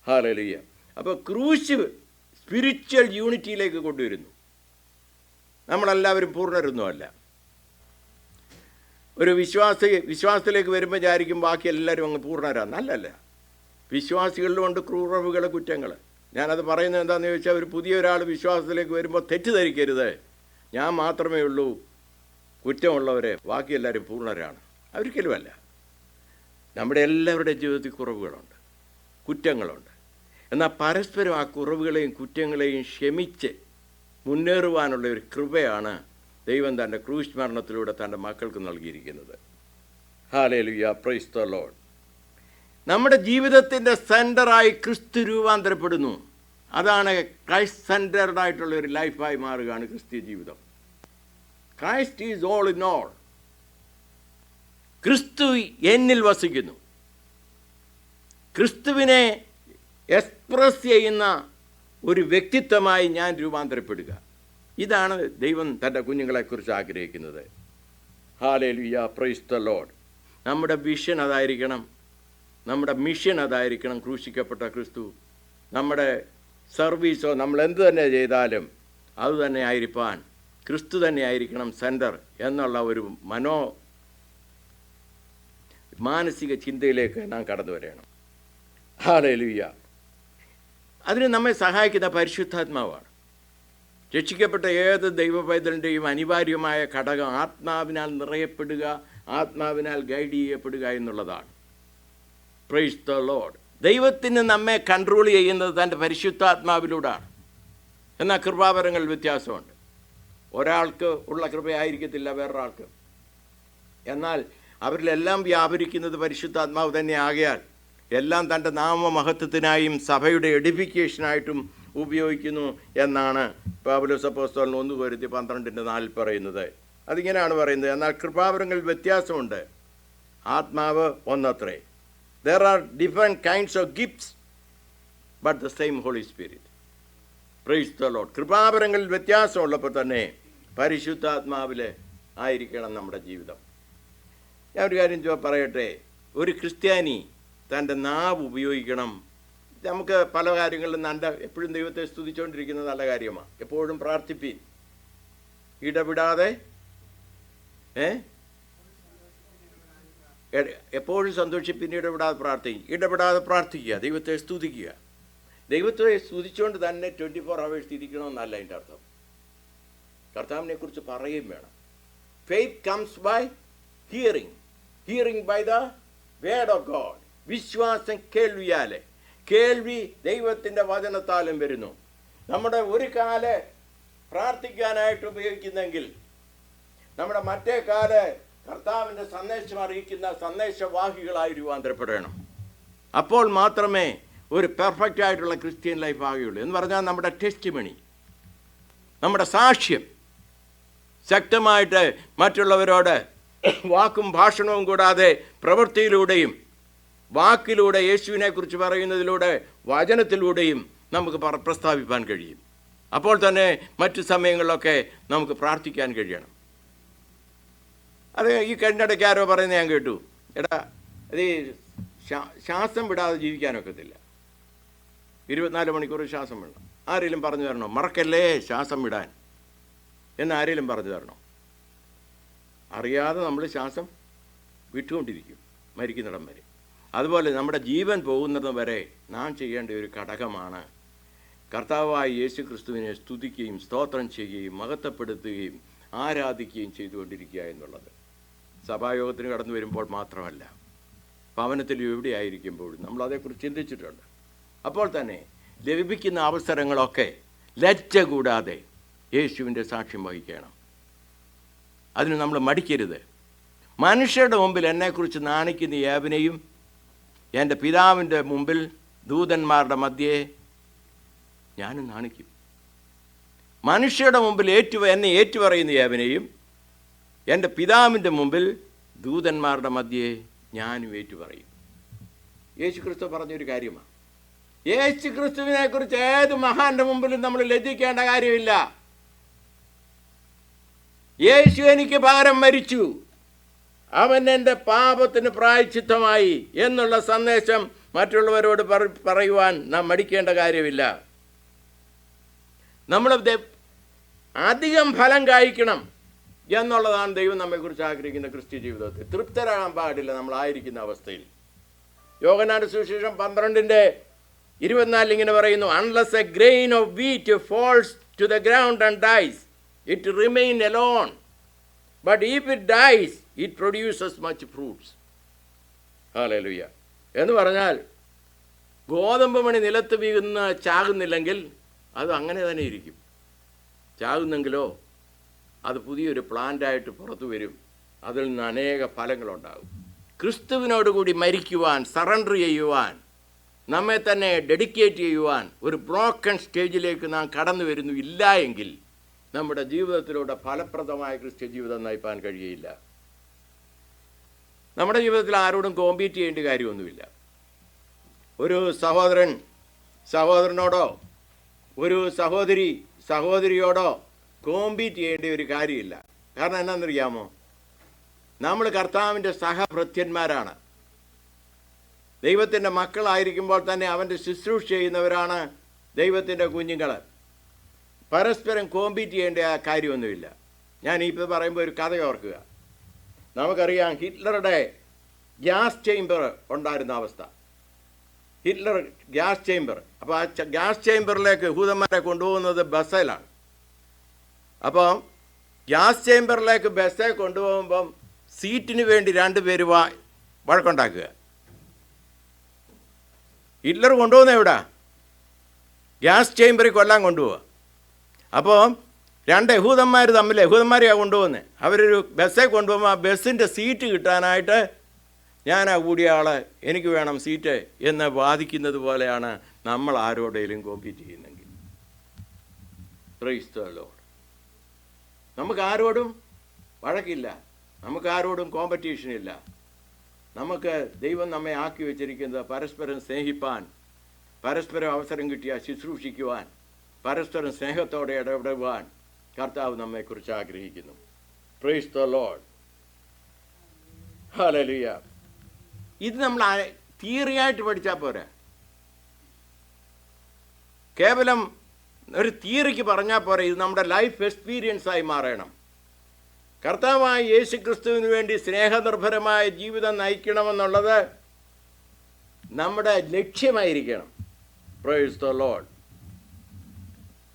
Speaker 1: Hallelujah. അപ്പോൾ ക്രൂശ് സ്പിരിച്വൽ യൂണിറ്റിയിലേക്ക് കൊണ്ടുവരുന്നു. നമ്മളെല്ലാവരും പൂർണ്ണരൊന്നുമല്ല. ഒരു വിശ്വാസത്തിലേക്ക് വരുമ്പോൾ വിചാരിക്കും ബാക്കി എല്ലാവരും അങ്ങ് പൂർണ്ണരാണ്. നല്ലല്ല. വിശ്വാസികളിലുമുണ്ട് ക്രൂരവുകളെ കുറ്റങ്ങൾ. ഞാനത് പറയുന്നത് എന്താണെന്ന് ചോദിച്ചാൽ, ഒരു പുതിയ ഒരാൾ വിശ്വാസത്തിലേക്ക് വരുമ്പോൾ തെറ്റിദ്ധരിക്കരുത്, ഞാൻ മാത്രമേ ഉള്ളൂ കുറ്റമുള്ളവരെ, ബാക്കി എല്ലാവരും പൂർണ്ണരാണ്. ഒരിക്കലുമല്ല. നമ്മുടെ എല്ലാവരുടെ ജീവിതത്തിൽ കുറവുകളുണ്ട്, കുറ്റങ്ങളുണ്ട്. എന്നാൽ പരസ്പരം ആ കുറവുകളെയും കുറ്റങ്ങളെയും ക്ഷമിച്ച് മുന്നേറുവാനുള്ള ഒരു കൃപയാണ് ദൈവം തൻ്റെ ക്രൂശ് മരണത്തിലൂടെ തൻ്റെ മക്കൾക്ക് നൽകിയിരിക്കുന്നത്. ഹല്ലേലൂയ. Praise the Lord. നമ്മുടെ ജീവിതത്തിൻ്റെ സെൻറ്ററായി ക്രിസ്തു രൂപാന്തരപ്പെടുന്നു. അതാണ് ക്രൈസ്റ്റ് സെൻറ്റർഡ് ആയിട്ടുള്ള ഒരു ലൈഫായി മാറുകയാണ് ക്രിസ്ത്യ ജീവിതം. Christ is all in all. ക്രിസ്തു എന്നിൽ വസിക്കുന്നു. ക്രിസ്തുവിനെ എക്സ്പ്രസ് ചെയ്യുന്ന ഒരു വ്യക്തിത്വമായി ഞാൻ രൂപാന്തരപ്പെടുക. ഇതാണ് ദൈവം തൻ്റെ കുഞ്ഞുങ്ങളെക്കുറിച്ച് ആഗ്രഹിക്കുന്നത്. Hallelujah, price the Lord. നമ്മുടെ വിഷൻ അതായിരിക്കണം, നമ്മുടെ മിഷൻ അതായിരിക്കണം. ക്രൂശിക്കപ്പെട്ട ക്രിസ്തു. നമ്മുടെ സർവീസോ നമ്മൾ എന്ത് തന്നെ ചെയ്താലും അതുതന്നെ ആയിരിക്കാൻ ക്രിസ്തു തന്നെ ആയിരിക്കണം സെൻറ്റർ എന്നുള്ള ഒരു മാനസിക ചിന്തയിലേക്ക് നാം കടന്നു വരണം. ഹല്ലേലൂയ. അതിന് നമ്മെ സഹായിക്കുന്ന പരിശുദ്ധാത്മാവാണ്. രക്ഷിക്കപ്പെട്ട ഏത് ദൈവപൈതലിൻ്റെയും അനിവാര്യമായ ഘടകം ആത്മാവിനാൽ നിറയപ്പെടുക, ആത്മാവിനാൽ ഗൈഡ് ചെയ്യപ്പെടുക എന്നുള്ളതാണ്. Price the Lord. ദൈവത്തിന് നമ്മെ കൺട്രോൾ ചെയ്യുന്നത് തൻ്റെ പരിശുദ്ധാത്മാവിലൂടെയാണ്. എന്നാൽ കൃപാവരങ്ങൾ വ്യത്യാസമുണ്ട്. ഒരാൾക്ക് ഉള്ള കൃപയായിരിക്കത്തില്ല വേറൊരാൾക്ക്. എന്നാൽ അവരിലെല്ലാം വ്യാപരിക്കുന്നത് പരിശുദ്ധാത്മാവ് തന്നെ ആകയാൽ എല്ലാം തൻ്റെ നാമമഹത്വത്തിനായും സഭയുടെ എഡിഫിക്കേഷനായിട്ടും ഉപയോഗിക്കുന്നു എന്നാണ് പൗലോസ് അപ്പോസ്തലൻ 1 കൊരിന്ത്യർ 12:4 പറയുന്നത്. അതിങ്ങനെയാണ് പറയുന്നത്. എന്നാൽ കൃപാവരങ്ങളിൽ വ്യത്യാസമുണ്ട്, ആത്മാവ് ഒന്നത്രേ. There are different kinds of gifts, but the same Holy Spirit. Praise the Lord. കൃപാവരങ്ങളിൽ വ്യത്യാസമുള്ളപ്പോൾ തന്നെ പരിശുദ്ധാത്മാവിൽ ആയിരിക്കണം നമ്മുടെ ജീവിതം. ഞാൻ ഒരു കാര്യം പറയട്ടെ. ഒരു ക്രിസ്ത്യാനി തൻ്റെ നാവ് ഉപയോഗിക്കണം. നമുക്ക് പല കാര്യങ്ങളിലും എപ്പോഴും ദൈവത്തെ സ്തുതിച്ചുകൊണ്ടിരിക്കുന്നത് നല്ല കാര്യമാണ്. എപ്പോഴും പ്രാർത്ഥിപ്പീൻ, ഇടപെടാതെ എപ്പോഴും സന്തോഷിപ്പിൻ, ഇടപെടാതെ പ്രാർത്ഥിക്കുക, ദൈവത്തെ സ്തുതിക്കുക. ദൈവത്തെ സ്തുതിച്ചുകൊണ്ട് തന്നെ 24 hours ഇരിക്കണമെന്നല്ല അതിൻ്റെ അർത്ഥം. കർത്താവിനെ കുറിച്ച് പറയുകയും വേണം. Faith comes by hearing, hearing by the word of God. വിശ്വാസം കേൾവിയാലെ, കേൾവി ദൈവത്തിൻ്റെ വചനത്താലും വരുന്നു. നമ്മുടെ ഒരു കാല് പ്രാർത്ഥിക്കാനായിട്ട് ഉപയോഗിക്കുന്നെങ്കിൽ നമ്മുടെ മറ്റേ കാല് കർത്താവിൻ്റെ സന്ദേശം അറിയിക്കുന്ന സന്ദേശവാഹികളായി രൂപാന്തരപ്പെടണം. അപ്പോൾ മാത്രമേ ഒരു പെർഫെക്റ്റ് ആയിട്ടുള്ള ക്രിസ്ത്യൻ ലൈഫ് ആകുകയുള്ളൂ. എന്ന് പറഞ്ഞാൽ നമ്മുടെ ടെസ്റ്റിമണി, നമ്മുടെ സാക്ഷ്യം ശക്തമായിട്ട് മറ്റുള്ളവരോട് വാക്കും ഭാഷണവും കൂടാതെ പ്രവൃത്തിയിലൂടെയും വാക്കിലൂടെ യേശുവിനെക്കുറിച്ച് പറയുന്നതിലൂടെ വചനത്തിലൂടെയും നമുക്ക് പ്രസ്താവിപ്പാൻ കഴിയും. അപ്പോൾ തന്നെ മറ്റു സമയങ്ങളിലൊക്കെ നമുക്ക് പ്രാർത്ഥിക്കാൻ കഴിയണം. അത് ഈ കഴിഞ്ഞിടയ്ക്ക് ആരോ പറയുന്നത് ഞാൻ കേട്ടു, എടാ ഇത് ശ്വാസം വിടാതെ ജീവിക്കാനൊക്കത്തില്ല, 24 മണിക്കൂർ ശ്വാസം വിടണം. ആരെങ്കിലും പറഞ്ഞു തരണോ? മറക്കല്ലേ ശ്വാസം വിടാൻ എന്ന് ആരെങ്കിലും പറഞ്ഞു തരണോ? അറിയാതെ നമ്മൾ ശ്വാസം വിട്ടുകൊണ്ടിരിക്കും മരിക്കുന്നിടം വരെ. അതുപോലെ നമ്മുടെ ജീവൻ പോകുന്നത് വരെ നാം ചെയ്യേണ്ട ഒരു ഘടകമാണ് കർത്താവായ യേശു ക്രിസ്തുവിനെ സ്തുതിക്കുകയും സ്തോത്രം ചെയ്യുകയും മഹത്വപ്പെടുത്തുകയും ആരാധിക്കുകയും ചെയ്തുകൊണ്ടിരിക്കുക എന്നുള്ളത്. സഭായോഗത്തിന് കടന്നു വരുമ്പോൾ മാത്രമല്ല, ഭവനത്തിൽ എവിടെയായിരിക്കുമ്പോഴും നമ്മൾ അതേക്കുറിച്ച് ചിന്തിച്ചിട്ടുണ്ട്. അപ്പോൾ തന്നെ ലഭിക്കുന്ന അവസരങ്ങളൊക്കെ ലജ്ജ കൂടാതെ യേശുവിൻ്റെ സാക്ഷ്യം വഹിക്കണം. അതിന് നമ്മൾ മടിക്കരുത്. മനുഷ്യരുടെ മുമ്പിൽ എന്നെക്കുറിച്ച് നാണിക്കുന്ന ഏവനെയും എൻ്റെ പിതാവിൻ്റെ മുമ്പിൽ ദൂതന്മാരുടെ മധ്യേ ഞാനും നാണിക്കും. മനുഷ്യരുടെ മുമ്പിൽ എന്നെ ഏറ്റുപറയുന്ന ഏവനെയും എൻ്റെ പിതാവിൻ്റെ മുമ്പിൽ ദൂതന്മാരുടെ മധ്യേ ഞാനും ഏറ്റുപറയും. യേശു ക്രിസ്തു പറഞ്ഞൊരു കാര്യമാണ്. യേശു ക്രിസ്തുവിനെ കുറിച്ച് ഏത് മഹാന്റെ മുമ്പിലും നമ്മൾ ലജ്ജിക്കേണ്ട കാര്യമില്ല. യേശു എനിക്ക് പകരം മരിച്ചു, അവൻ എൻ്റെ പാപത്തിന് പ്രായശ്ചിത്തമായി എന്നുള്ള സന്ദേശം മറ്റുള്ളവരോട് പറയുവാൻ നാം മടിക്കേണ്ട കാര്യമില്ല. നമ്മൾ അധികം ഫലം കായ്ക്കണം എന്നുള്ളതാണ് ദൈവം നമ്മെക്കുറിച്ച് ആഗ്രഹിക്കുന്ന ക്രിസ്ത്യ ജീവിതത്തിൽ. തൃപ്തരാകാൻ പാടില്ല നമ്മളായിരിക്കുന്ന അവസ്ഥയിൽ. യോഹന്നാന്റെ സുവിശേഷം 12:24 ഇങ്ങനെ പറയുന്നു, unless a grain of wheat falls to the ground and dies it remain alone, but if it dies it produces much fruits. Hallelujah. എന്ന് പറഞ്ഞാൽ ഗോതമ്പ് മണി നിലത്ത് വീഴുന്ന ചാകുന്നില്ലെങ്കിൽ അത് അങ്ങനെ തന്നെ ഇരിക്കും. ചാകുന്നെങ്കിലോ അത് പുതിയൊരു പ്ലാന്റായിട്ട് പുറത്തു വരും, അതിൽ നിന്ന് അനേക ഫലങ്ങളുണ്ടാകും. ക്രിസ്തുവിനോടുകൂടി മരിക്കുവാൻ, സറണ്ടർ ചെയ്യുവാൻ, നമ്മെ തന്നെ ഡെഡിക്കേറ്റ് ചെയ്യുവാൻ ഒരു ബ്രോക്കൺ സ്റ്റേജിലേക്ക് നാം കടന്നു വരുന്നു. ഇല്ല എങ്കിൽ നമ്മുടെ ജീവിതത്തിലൂടെ ഫലപ്രദമായ ക്രിസ്ത്യ ജീവിതം നയിപ്പാൻ കഴിയില്ല. നമ്മുടെ ജീവിതത്തിൽ ആരോടും കോമ്പീറ്റ് ചെയ്യേണ്ട കാര്യമൊന്നുമില്ല. ഒരു സഹോദരൻ സഹോദരനോടോ ഒരു സഹോദരി സഹോദരിയോടോ കോമ്പീറ്റ് ചെയ്യേണ്ട ഒരു കാര്യമില്ല. കാരണം എന്നാണെന്നറിയാമോ? നമ്മൾ കർത്താവിൻ്റെ സഹഭൃത്യന്മാരാണ്. ദൈവത്തിൻ്റെ മക്കളായിരിക്കുമ്പോൾ തന്നെ അവൻ്റെ ശുശ്രൂഷ ചെയ്യുന്നവരാണ് ദൈവത്തിൻ്റെ കുഞ്ഞുങ്ങൾ. പരസ്പരം കോമ്പീറ്റ് ചെയ്യേണ്ട കാര്യമൊന്നുമില്ല. ഞാൻ ഇപ്പോൾ പറയുമ്പോൾ ഒരു കഥ ഓർക്കുക. നമുക്കറിയാം ഹിറ്റ്ലറുടെ ഗ്യാസ് ചേംബർ ഉണ്ടായിരുന്ന അവസ്ഥ. ഹിറ്റ്ലർ ഗ്യാസ് ചേംബർ, അപ്പോൾ ആ ഗ്യാസ് ചേംബറിലേക്ക് യഹൂദന്മാരെ കൊണ്ടുപോകുന്നത് ബസ്സിലാണ്. അപ്പോൾ ഗ്യാസ് ചേംബറിലേക്ക് ബസ്സെ കൊണ്ടുപോകുമ്പം സീറ്റിന് വേണ്ടി രണ്ടുപേര് വഴക്കുണ്ടാക്കുക. ഹിറ്റ്ലർ കൊണ്ടുപോകുന്ന എവിടാ? ഗ്യാസ് ചേംബറിൽ കൊല്ലാൻ കൊണ്ടുപോവുക. അപ്പോൾ രണ്ട് യഹൂദന്മാരെയാണ് കൊണ്ടുപോകുന്നത്. അവരൊരു ബസ്സെ കൊണ്ടുപോകുമ്പോൾ ആ ബസ്സിൻ്റെ സീറ്റ് കിട്ടാനായിട്ട് ഞാനാ കൂടിയ ആൾ, എനിക്ക് വേണം സീറ്റ് എന്ന് വാദിക്കുന്നത് പോലെയാണ് നമ്മൾ ആരോടെങ്കിലും കോമ്പീറ്റ് ചെയ്യുന്നെങ്കിൽ. Price the Lord. നമുക്ക് ആരോടും വഴക്കില്ല, നമുക്ക് ആരോടും കോമ്പറ്റീഷൻ ഇല്ല. നമുക്ക് ദൈവം നമ്മെ ആക്കി വെച്ചിരിക്കുന്നത് പരസ്പരം സ്നേഹിപ്പാൻ, പരസ്പരം അവസരം കിട്ടിയാൽ ശുശ്രൂഷിക്കുവാൻ, പരസ്പരം സ്നേഹത്തോടെ ഇടപെടുവാൻ കർത്താവ് നമ്മെക്കുറിച്ച് ആഗ്രഹിക്കുന്നു. Price the lord. ഹല്ലേലൂയ. ഇത് നമ്മൾ തിയറിയായിട്ട് പഠിച്ചാൽ പോരാ. കേവലം ഒരു തിയറിക്ക് പറഞ്ഞാൽ പോരാ. ഇത് നമ്മുടെ ലൈഫ് എക്സ്പീരിയൻസായി മാറണം. കർത്താവായ യേശു ക്രിസ്തുവിന് വേണ്ടി സ്നേഹനിർഭരമായ ജീവിതം നയിക്കണമെന്നുള്ളത് നമ്മുടെ ലക്ഷ്യമായിരിക്കണം. Praise the lord.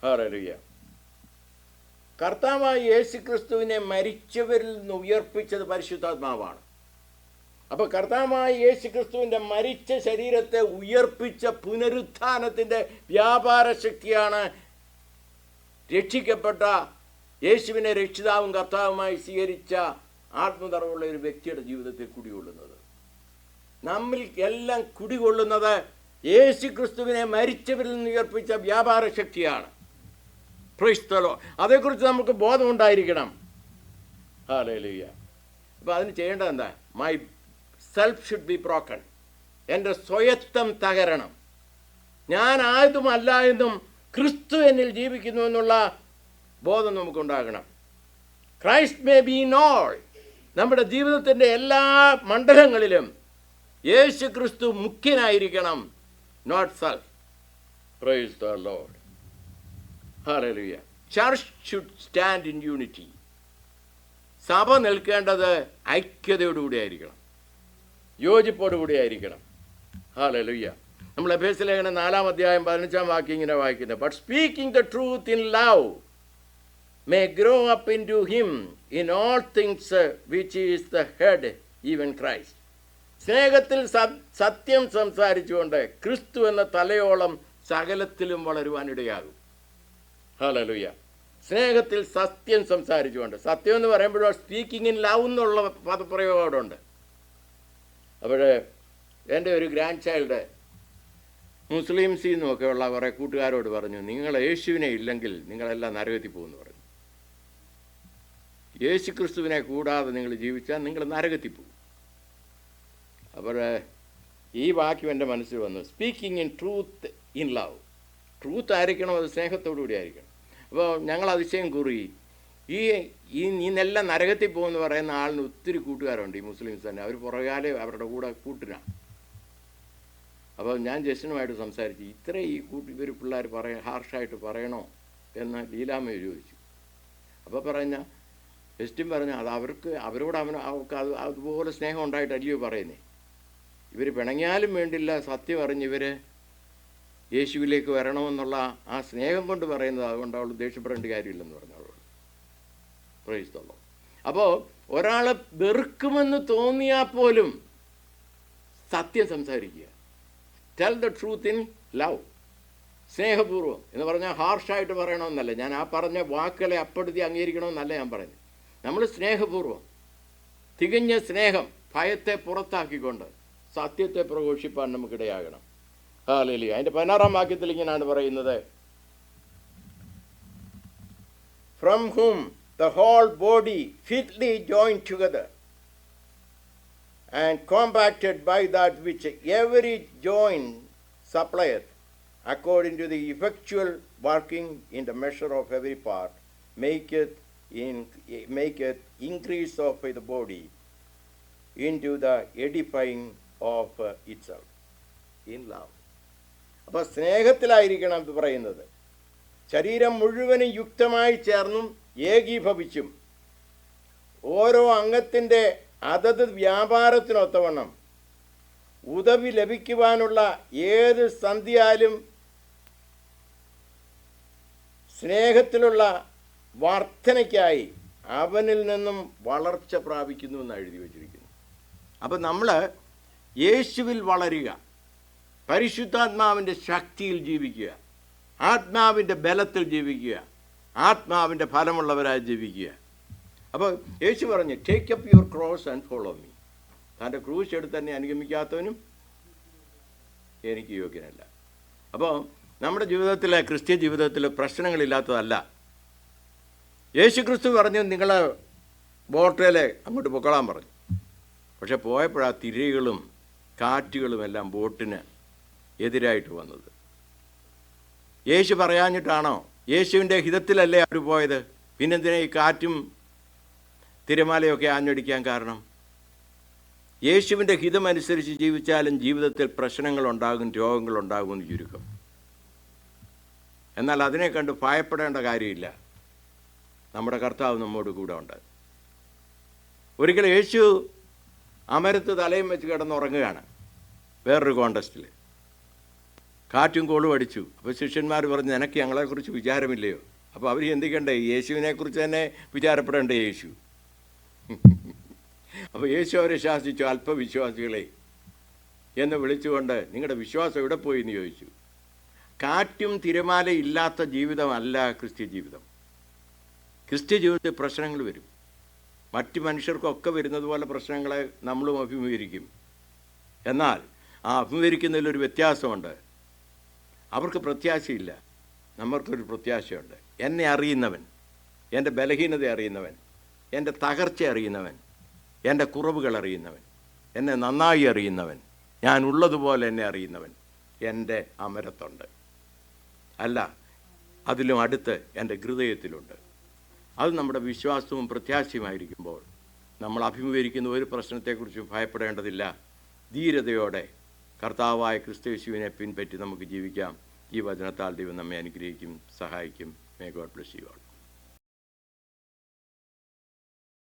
Speaker 1: ഹല്ലേലൂയ. കർത്താവായ യേശു ക്രിസ്തുവിനെ മരിച്ചവരിൽ നിന്ന് ഉയർപ്പിച്ചത് പരിശുദ്ധാത്മാവാണ്. അപ്പോൾ കർത്താവായ യേശു ക്രിസ്തുവിൻ്റെ മരിച്ച ശരീരത്തെ ഉയർപ്പിച്ച പുനരുത്ഥാനത്തിൻ്റെ വ്യാപാര ശക്തിയാണ് രക്ഷിക്കപ്പെട്ട യേശുവിനെ രക്ഷിതാവും കർത്താവുമായി സ്വീകരിച്ച ആത്മനിറവുള്ള ഒരു വ്യക്തിയുടെ ജീവിതത്തിൽ കുടികൊള്ളുന്നത്. നമ്മിൽ എല്ലാം കുടികൊള്ളുന്നത് യേശു ക്രിസ്തുവിനെ മരിച്ചവരിൽ നിന്ന് ഉയർപ്പിച്ച വ്യാപാര ശക്തിയാണ്. Price the Lord. അതേക്കുറിച്ച് നമുക്ക് ബോധമുണ്ടായിരിക്കണം. ഹല്ലേലൂയ. അപ്പോൾ അതിന് ചെയ്യേണ്ടത് എന്താ? My self should be broken. എൻ്റെ സ്വയത്വം തകരണം. ഞാൻ ആയതുമല്ല എന്നും ക്രിസ്തു എന്നിൽ ജീവിക്കുന്നു എന്നുള്ള ബോധം നമുക്കുണ്ടാകണം. Christ may be in all. നമ്മുടെ ജീവിതത്തിൻ്റെ എല്ലാ മണ്ഡലങ്ങളിലും യേശു ക്രിസ്തു മുഖ്യനായിരിക്കണം, not self. Praise the lord. ഹല്ലേലൂയ. Church should stand in unity. സഭ നിൽക്കേണ്ടത് ഐക്യതയോടുകൂടി ആയിരിക്കണം, യോജിപ്പോടുകൂടി ആയിരിക്കണം. ഹല്ലേലൂയ. നമ്മൾ എഫേസ്യ ലേഖനം 4 അധ്യായം 15 വാക്യം ഇങ്ങനെ വായിക്കുന്നത്, but speaking the truth in love may grow up into him in all things which is the head, even Christ. സ്നേഹത്തിൽ സത്യം സംസാരിച്ചുകൊണ്ട് ക്രിസ്തു എന്ന തലയോളം സകലത്തിലും വളരുവാനിടയാകും. ഹല്ലേലൂയ. സ്നേഹത്തിൽ സത്യം സംസാരിച്ചുകൊണ്ട്, സത്യം എന്ന് പറയുമ്പോഴോ സ്പീക്കിംഗ് ഇൻ ലവ് എന്നുള്ള പദപ്രയോഗം അവിടെ ഉണ്ട്. അപ്പോൾ എൻ്റെ ഒരു ഗ്രാൻഡ് ചൈൽഡ് മുസ്ലിംസിൽ നിന്നൊക്കെയുള്ള കുറേ കൂട്ടുകാരോട് പറഞ്ഞു, നിങ്ങൾ യേശുവിനെ ഇല്ലെങ്കിൽ നിങ്ങളെല്ലാം നരകത്തിൽ പോകുമെന്ന് പറഞ്ഞു. യേശു ക്രിസ്തുവിനെ കൂടാതെ നിങ്ങൾ ജീവിച്ചാൽ നിങ്ങൾ നരകത്തിൽ പോകും. അപ്പോൾ ഈ വാക്യം എൻ്റെ മനസ്സിൽ വന്നു, speaking in truth in love. Truth ആയിരിക്കണം, അത് സ്നേഹത്തോടു കൂടി ആയിരിക്കണം. അപ്പോൾ ഞങ്ങൾ അതിശയം കുറി, ഇന്നെല്ലാം നരകത്തിൽ പോകുമെന്ന് പറയുന്ന ആളിന് ഒത്തിരി കൂട്ടുകാരുണ്ട് ഈ മുസ്ലിംസ് തന്നെ. അവർ പുറകാലെ അവരുടെ കൂടെ കൂട്ടിനാണ്. അപ്പോൾ ഞാൻ ജസ്റ്റിനുമായിട്ട് സംസാരിച്ചു, ഇവർ പിള്ളേർ ഹാർഷായിട്ട് പറയണോ എന്ന് ലീലാമ്മ ചോദിച്ചു. അപ്പോൾ പറഞ്ഞ ജസ്റ്റിൻ പറഞ്ഞ അത് അവരോട് അവർക്ക് അതുപോലെ സ്നേഹം ഉണ്ടായിട്ടല്ലയോ പറയുന്നേ. ഇവർ പിണങ്ങിയാലും വേണ്ടില്ല, സത്യം അറിഞ്ഞ് ഇവർ യേശുവിലേക്ക് വരണമെന്നുള്ള ആ സ്നേഹം കൊണ്ട് പറയുന്നത്. അതുകൊണ്ട് അവൾ ദേഷ്യപ്പെടേണ്ട കാര്യമില്ലെന്ന് പറഞ്ഞു അവളോട്. Price the Lord. അപ്പോൾ ഒരാളെ വെറുക്കുമെന്ന് തോന്നിയാൽ പോലും സത്യം സംസാരിക്കുക. Tell the truth in love. സ്നേഹപൂർവ്വം എന്ന് പറഞ്ഞാൽ ഹാർഷായിട്ട് പറയണമെന്നല്ല, ഞാൻ ആ പറഞ്ഞ വാക്കുകളെ അപ്പെടുത്തി അംഗീകരിക്കണമെന്നല്ല ഞാൻ പറയുന്നത്. നമ്മൾ സ്നേഹപൂർവ്വം, തികഞ്ഞ സ്നേഹം, ഭയത്തെ പുറത്താക്കിക്കൊണ്ട് സത്യത്തെ പ്രഘോഷിപ്പാൻ നമുക്കിടയാകണം. ഹല്ലേലൂയ. അതിൻ്റെ 16-ാം വാക്യത്തിൽ ഇങ്ങനെയാണ് പറയുന്നത്, from whom the whole body fitly joined together and compacted by that which every joint supplieth, according to the effectual working in the measure of every part, maketh increase of the body into the edifying of itself in love. അപ്പോൾ സ്നേഹത്തിലായിരിക്കണം ഇത് പറയുന്നത്. ശരീരം മുഴുവനും യുക്തമായി ചേർന്നും ഏകീഭവിച്ചും ഓരോ അംഗത്തിൻ്റെ അതത് വ്യാപാരത്തിനൊത്തവണ്ണം ഉദവി ലഭിക്കുവാനുള്ള ഏത് സന്ധിയാലും സ്നേഹത്തിലുള്ള വർധനയ്ക്കായി അവനിൽ നിന്നും വളർച്ച പ്രാപിക്കുന്നു എന്ന് എഴുതി വച്ചിരിക്കുന്നു. അപ്പം നമ്മൾ യേശുവിൽ വളരുക, പരിശുദ്ധാത്മാവിൻ്റെ ശക്തിയിൽ ജീവിക്കുക, ആത്മാവിൻ്റെ ബലത്തിൽ ജീവിക്കുക, ആത്മാവിൻ്റെ ഫലമുള്ളവരായി ജീവിക്കുക. അപ്പോൾ യേശു പറഞ്ഞു, take up your cross and follow me. തൻ്റെ ക്രൂശ് എടുത്ത് തന്നെ അനുഗമിക്കാത്തവനും എനിക്ക് യോഗ്യനല്ല. അപ്പോൾ നമ്മുടെ ജീവിതത്തിലെ ക്രിസ്ത്യ ജീവിതത്തിൽ പ്രശ്നങ്ങളില്ലാത്തതല്ല. യേശു ക്രിസ്തു പറഞ്ഞു, നിങ്ങൾ ബോട്ടിൽ അങ്ങോട്ട് പൊക്കളാൻ പറഞ്ഞു. പക്ഷെ പോയപ്പോഴാ തിരകളും കാറ്റുകളും എല്ലാം ബോട്ടിന് എതിരായിട്ട് വന്നത്. യേശു പറയാഞ്ഞിട്ടാണോ? യേശുവിൻ്റെ ഹിതത്തിലല്ലേ അവർ പോയത്? പിന്നെന്തിനാ ഈ കാറ്റും തിരമാലയൊക്കെ ആഞ്ഞടിക്കാൻ കാരണം? യേശുവിൻ്റെ ഹിതമനുസരിച്ച് ജീവിച്ചാലും ജീവിതത്തിൽ പ്രശ്നങ്ങളുണ്ടാകും, രോഗങ്ങളുണ്ടാകും എന്ന് ചുരുക്കം. എന്നാൽ അതിനെ കണ്ട് ഭയപ്പെടേണ്ട കാര്യമില്ല. നമ്മുടെ കർത്താവ് നമ്മോട് കൂടെ ഉണ്ട്. ഒരിക്കൽ യേശു അമരത്ത് തലയും വെച്ച് കിടന്നുറങ്ങുകയാണ് വേറൊരു കോണ്ടസ്റ്റിൽ. കാറ്റും കോളും അടിച്ചു. അപ്പോൾ ശിഷ്യന്മാർ പറഞ്ഞു, നിനക്ക് ഞങ്ങളെക്കുറിച്ച് വിചാരമില്ലയോ? അപ്പോൾ അവർ ചിന്തിക്കണ്ടേ, യേശുവിനെക്കുറിച്ച് തന്നെ വിചാരപ്പെടേണ്ടേ യേശു. അപ്പോൾ യേശു അവരെ ശാസിച്ചു, അല്പവിശ്വാസികളെ എന്ന് വിളിച്ചുകൊണ്ട് നിങ്ങളുടെ വിശ്വാസം എവിടെ പോയി എന്ന് ചോദിച്ചു. കാറ്റും തിരമാല ഇല്ലാത്ത ജീവിതമല്ല ക്രിസ്ത്യ ജീവിതം. ക്രിസ്ത്യ ജീവിതത്തിൽ പ്രശ്നങ്ങൾ വരും. മറ്റ് മനുഷ്യർക്കൊക്കെ വരുന്നത് പോലെ പ്രശ്നങ്ങളെ നമ്മളും അഭിമുഖീകരിക്കും. എന്നാൽ ആ അഭിമുഖീകരിക്കുന്നതിലൊരു വ്യത്യാസമുണ്ട്. അവർക്ക് പ്രത്യാശയില്ല, നമ്മൾക്കൊരു പ്രത്യാശയുണ്ട്. എന്നെ അറിയുന്നവൻ, എൻ്റെ ബലഹീനത അറിയുന്നവൻ, എൻ്റെ തകർച്ച അറിയുന്നവൻ, എൻ്റെ കുറവുകൾ അറിയുന്നവൻ, എന്നെ നന്നായി അറിയുന്നവൻ, ഞാൻ ഉള്ളതുപോലെ എന്നെ അറിയുന്നവൻ എൻ്റെ അമരത്തുണ്ട്. അല്ല, അതിലും അടുത്ത് എൻ്റെ ഹൃദയത്തിലുണ്ട്. അത് നമ്മുടെ വിശ്വാസവും പ്രത്യാശയുമായിരിക്കുമ്പോൾ നമ്മൾ അഭിമുഖീകരിക്കുന്ന ഒരു പ്രശ്നത്തെക്കുറിച്ചും ഭയപ്പെടേണ്ടതില്ല. ധീരതയോടെ കർത്താവായ ക്രിസ്തുയേശുവിനെ പിൻപറ്റി നമുക്ക് ജീവിക്കാം. ഈ വചനത്താൽ ദൈവം നമ്മെ അനുഗ്രഹിക്കും, സഹായിക്കും. May God bless you all.